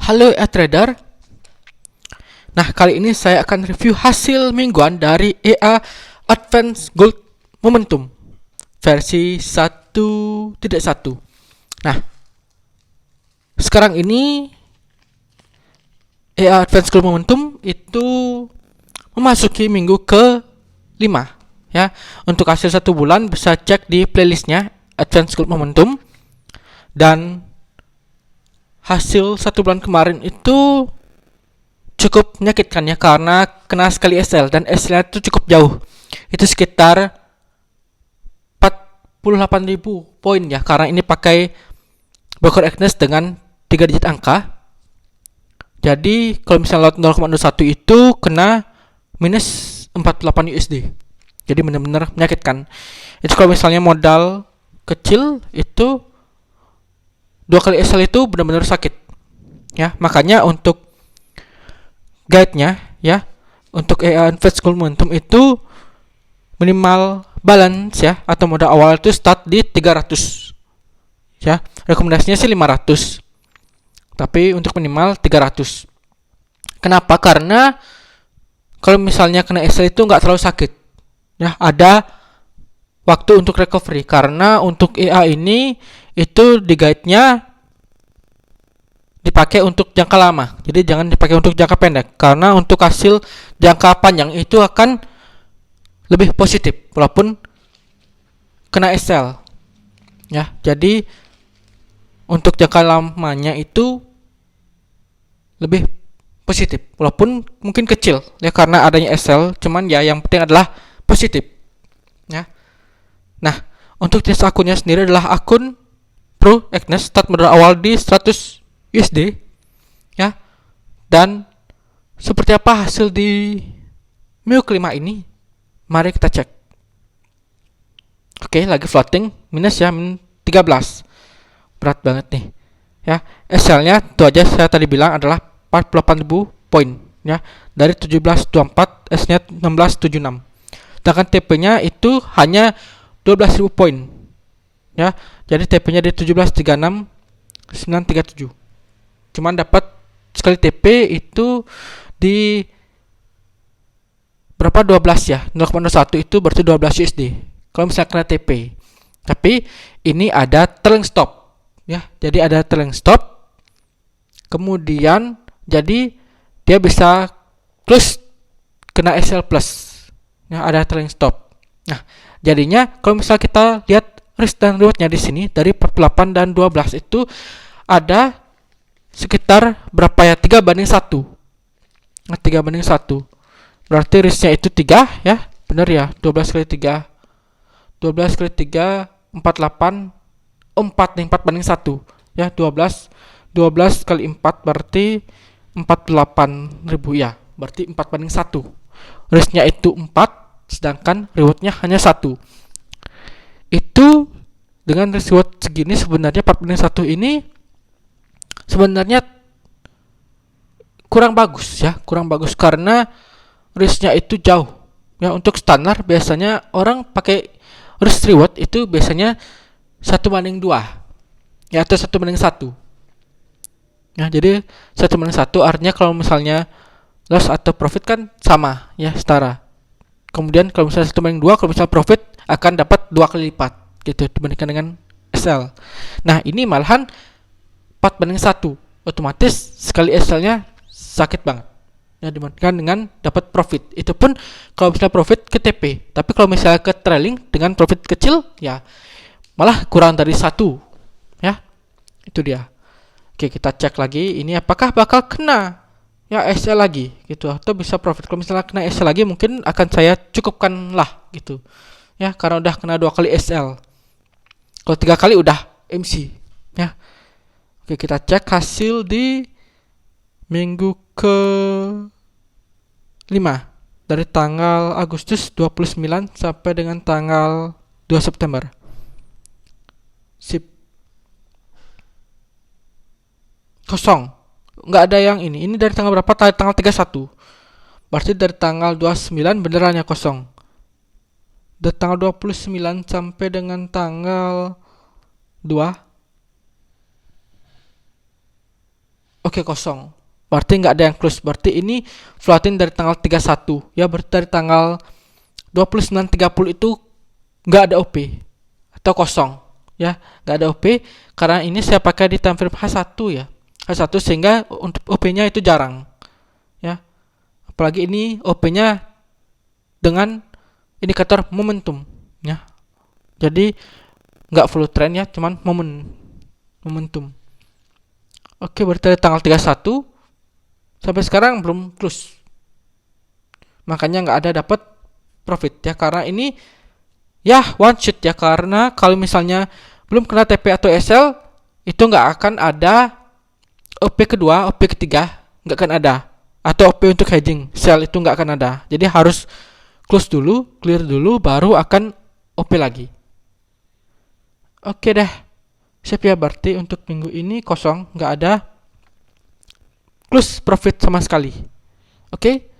Halo trader. Nah, kali ini saya akan review hasil mingguan dari EA Advance Gold Momentum versi 1.1. Nah, sekarang ini EA Advance Gold Momentum itu memasuki minggu ke-5 ya. Untuk hasil 1 bulan bisa cek di playlistnya Advance Gold Momentum. Dan hasil 1 bulan kemarin itu cukup menyakitkan ya, karena kena sekali SL dan SL itu cukup jauh. Itu sekitar 48.000 poin ya, karena ini pakai broker Agnes dengan 3 digit angka. Jadi kalau misalnya lot 0,01 itu kena minus 48 USD. Jadi benar-benar menyakitkan. Itu kalau misalnya modal kecil itu 2 kali SL itu benar-benar sakit. Ya, makanya untuk guide-nya ya, untuk EA Advance Gold Momentum itu minimal balance ya, atau modal awal itu start di 300 ya. Rekomendasinya sih 500, tapi untuk minimal 300. Kenapa? Karena kalau misalnya kena SL itu nggak terlalu sakit ya, ada waktu untuk recovery. Karena untuk EA ini itu di guide-nya dipakai untuk jangka lama, jadi jangan dipakai untuk jangka pendek, karena untuk hasil jangka panjang itu akan lebih positif walaupun kena SL ya. Jadi untuk jangka lamanya itu lebih positif walaupun mungkin kecil ya, karena adanya SL, cuman ya yang penting adalah positif ya. Nah, untuk jenis akunnya sendiri adalah akun Pro Agnes, start modal awal di 100 USD ya. Dan seperti apa hasil di minggu kelima ini? Mari kita cek. Oke, lagi floating minus ya, min 13. Berat banget nih ya. SL-nya itu aja saya tadi bilang adalah 48.000 poin ya, dari 1724, S-nya 1676. Sedangkan TP-nya itu hanya 12.000 poin ya. Jadi TP-nya di 1736 937. Cuman dapat sekali TP itu di berapa, 12 ya, 0,01 itu berarti 12 USD kalau misalnya kena TP. Tapi ini ada trailing stop ya, jadi ada trailing stop, kemudian jadi dia bisa close kena SL plus ya, ada trailing stop. Nah, jadinya kalau misalnya kita lihat risk dan rewardnya di sini dari 48 dan 12 itu ada sekitar berapa ya, 3:1. Nah, 3:1 berarti risknya itu 3 ya, benar ya. 12 kali 3 48, 4:1 ya. 12 kali 4 berarti 48.000 ya, berarti 4:1. Risknya itu 4, sedangkan rewardnya hanya 1. Itu dengan reward segini sebenarnya 4:1 ini sebenarnya kurang bagus ya, kurang bagus karena risknya itu jauh ya. Untuk standar biasanya orang pakai risk reward itu biasanya 1:2 ya, atau 1:1 ya. Jadi 1:1 artinya kalau misalnya loss atau profit kan sama ya, setara. Kemudian kalau misalnya 1:2, kalau misalnya profit akan dapat 2 kali lipat gitu dibandingkan dengan SL. Nah, ini malahan 4:1, otomatis sekali SL-nya sakit banget ya, dibandingkan dengan dapat profit. Itu pun kalau misalnya profit ke TP, tapi kalau misalnya ke trailing dengan profit kecil ya malah kurang dari 1 ya. Itu dia. Oke, kita cek lagi ini apakah bakal kena ya SL lagi gitu, atau bisa profit. Kalau misalnya kena SL lagi mungkin akan saya cukupkan lah gitu ya, karena udah kena 2 kali SL. Kalau 3 kali udah MC ya. Oke, kita cek hasil di minggu ke-5 dari tanggal Agustus 29 sampai dengan tanggal 2 September. Sip. Kosong. Nggak ada yang ini. Ini dari tanggal berapa? Tanggal 31. Berarti dari tanggal 29 benerannya kosong. Dari tanggal 29 sampai dengan tanggal 2. Oke, kosong. Berarti nggak ada yang close. Berarti ini floating dari tanggal 31. Ya, berarti dari tanggal 29.30 itu nggak ada OP atau kosong. Ya, nggak ada OP karena ini saya pakai di time frame H1 ya. H1 sehingga untuk OP-nya itu jarang. Ya. Apalagi ini OP-nya dengan indikator momentum ya. Jadi nggak full trend ya, cuman momentum. Oke, berarti dari tanggal 31 sampai sekarang belum close. Makanya nggak ada dapat profit ya, karena ini ya one shot ya, karena kalau misalnya belum kena TP atau SL itu nggak akan ada OP kedua, OP ketiga nggak akan ada, atau OP untuk hedging sell itu nggak akan ada. Jadi harus close dulu, clear dulu, baru akan OP lagi. Oke deh, siap ya, berarti untuk minggu ini kosong, nggak ada close profit sama sekali. Oke,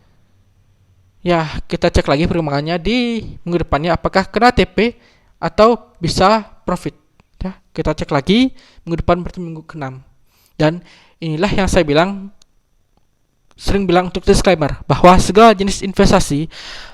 ya kita cek lagi perkembangannya di minggu depannya, apakah kena TP atau bisa profit. Ya, kita cek lagi minggu depan, berarti minggu ke-6. Dan inilah yang saya sering bilang untuk disclaimer, bahwa segala jenis investasi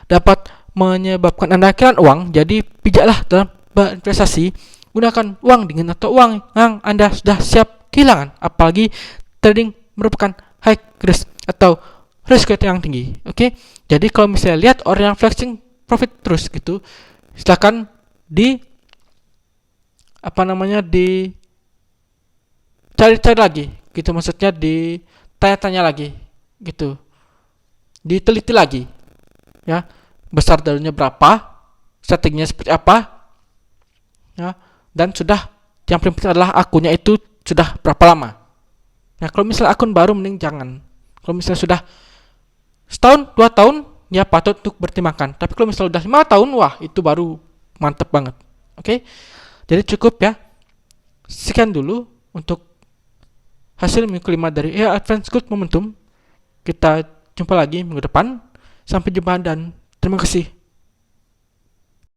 dapat menyebabkan Anda kehilangan uang. Jadi bijaklah dalam berinvestasi, gunakan uang dingin atau uang yang Anda sudah siap kehilangan. Apalagi trading merupakan high risk atau risiko yang tinggi. Oke. Jadi kalau misalnya lihat orang yang flexing profit terus gitu, silakan di cari-cari lagi gitu, maksudnya ditanya-tanya lagi gitu, diteliti lagi ya, besar daunnya berapa, strateginya seperti apa ya, dan sudah yang paling penting adalah akunnya itu sudah berapa lama ya. Kalau misalnya akun baru mending jangan. Kalau misalnya sudah setahun 2 tahun ya patut untuk bertimbangkan, tapi kalau misalnya udah 5 tahun, wah itu baru mantep banget. Oke. Jadi cukup ya, sekian dulu untuk hasil minggu kelima dari Advanced Good Momentum. Kita jumpa lagi minggu depan. Sampai jumpa dan terima kasih.